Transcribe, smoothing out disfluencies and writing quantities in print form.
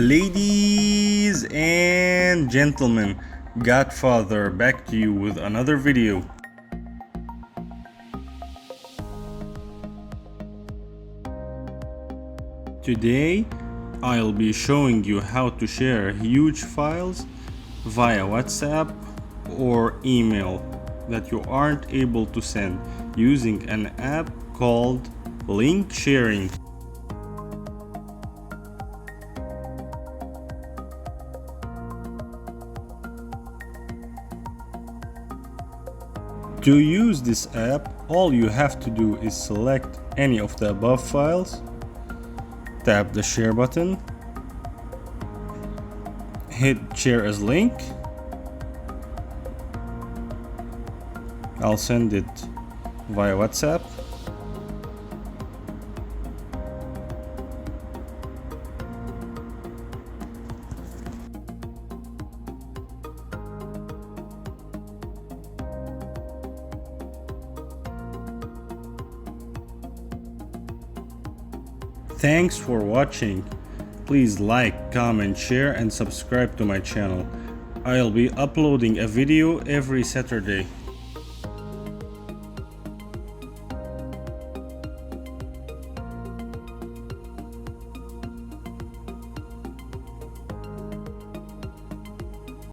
Ladies and gentlemen, Godfather back to you with another video. Today I'll be showing you how to share huge files via WhatsApp or email that you aren't able to send using an app called link sharing. To use this app, all you have to do is select any of the above files, tap the share button, hit share as link. I'll send it via WhatsApp. Thanks for watching. Please like, comment, share and subscribe to my channel. I'll be uploading a video every Saturday.